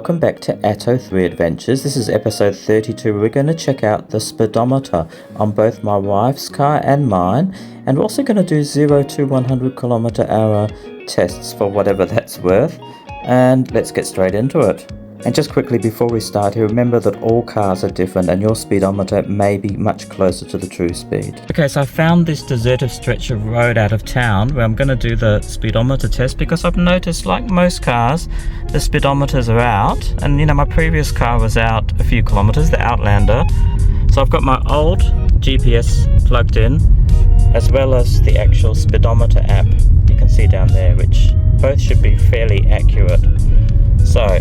welcome back to Atto 3 Adventures. This is episode 32. We're going to check out the speedometer on both my wife's car and mine, and we're also going to do 0 to 100 km/h tests for whatever that's worth. And let's get straight into it. And just quickly before we start here, remember that all cars are different and your speedometer may be much closer to the true speed. Okay, so I found this deserted stretch of road out of town where I'm going to do the speedometer test, because I've noticed, like most cars, the speedometers are out. And you know, my previous car was out a few kilometers, the Outlander. So I've got my old GPS plugged in, as well as the actual speedometer app you can see down there, which both should be fairly accurate. So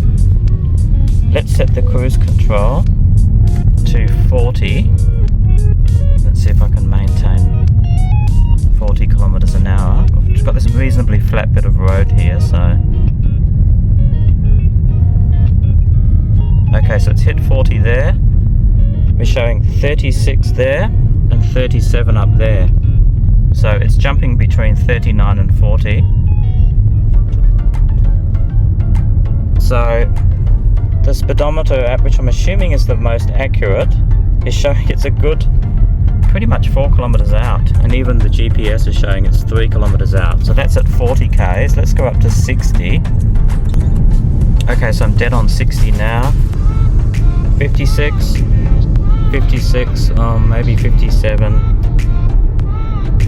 let's set the cruise control to 40. Let's see if I can maintain 40 kilometers an hour. We've got this reasonably flat bit of road here, so. Okay, so it's hit 40 there. We're showing 36 there and 37 up there. So it's jumping between 39 and 40. So the speedometer app, which I'm assuming is the most accurate, is showing it's a good pretty much 4 kilometers out, and even the GPS is showing it's 3 kilometers out. So that's at 40 k's. Let's go up to 60. Okay, so I'm dead on 60 now. 56, 56, maybe 57.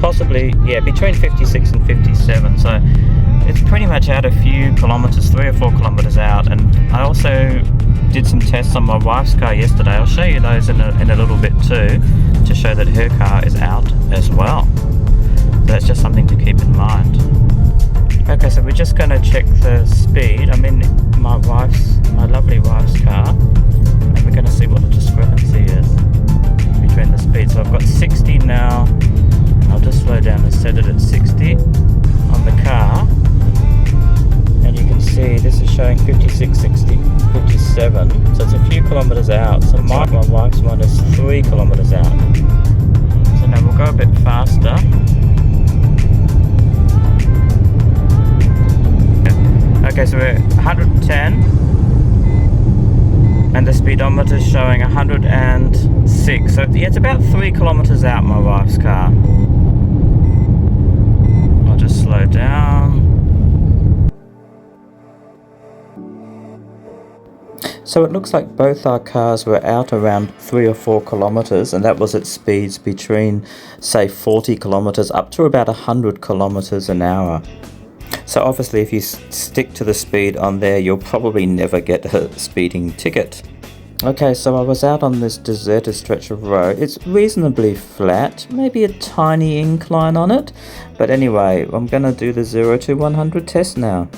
Possibly, yeah, between 56 and 57. So it's pretty much out a few kilometers, 3 or 4 kilometers out. And I also did some tests on my wife's car yesterday. I'll show you those in a little bit too, to show that her car is out as well. So that's just something to keep in mind. Okay, so we're just going to check the speed. I'm in my lovely wife's car, and we're going to see what the discrepancy is between the speed. So I've got 60 now. I'll just slow down and set it at 60 on the car. And you can see this is showing 56, 60, 57. So it's a few kilometers out. So my wife's one is 3 kilometers out. So now we'll go a bit faster. Okay, so we're 110. And the speedometer is showing 106. So yeah, it's about 3 kilometers out, my wife's car. I'll just slow down. So it looks like both our cars were out around 3 or 4 kilometers, and that was at speeds between, say, 40 kilometers up to about 100 kilometers an hour. So obviously if you stick to the speed on there, you'll probably never get a speeding ticket. Okay, so I was out on this deserted stretch of road. It's reasonably flat, maybe a tiny incline on it. But anyway, I'm going to do the 0 to 100 test now.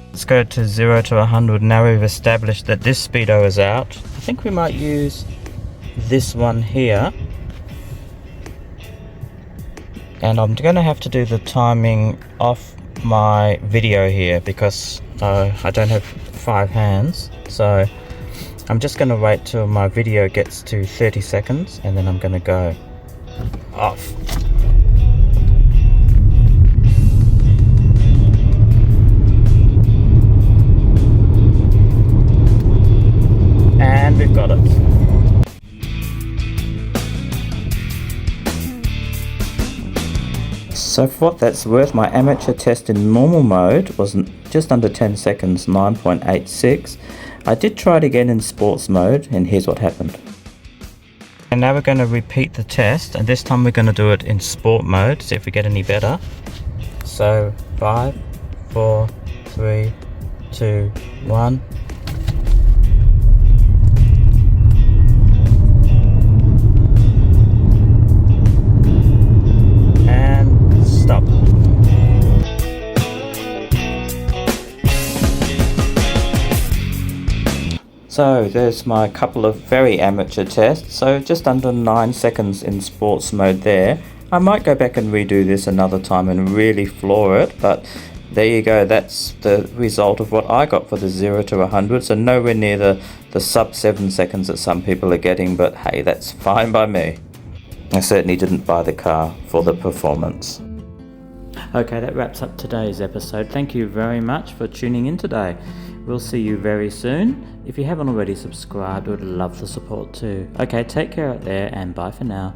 Let's go to 0 to 100. Now we've established that this speedo is out. I think we might use this one here. And I'm going to have to do the timing off my video here, because I don't have 5 hands. So I'm just going to wait till my video gets to 30 seconds and then I'm going to go off. And we've got it. So for what that's worth, my amateur test in normal mode was just under 10 seconds, 9.86. I did try it again in sports mode, and here's what happened. And now we're going to repeat the test, and this time we're going to do it in sport mode, see if we get any better. So 5, 4, 3, 2, 1. So there's my couple of very amateur tests, so just under 9 seconds in sports mode there. I might go back and redo this another time and really floor it, but there you go, that's the result of what I got for the 0 to 100, so nowhere near the sub 7 seconds that some people are getting, but hey, that's fine by me. I certainly didn't buy the car for the performance. Okay, that wraps up today's episode. Thank you very much for tuning in today. We'll see you very soon. If you haven't already subscribed, we'd love the support too. Okay, take care out there and bye for now.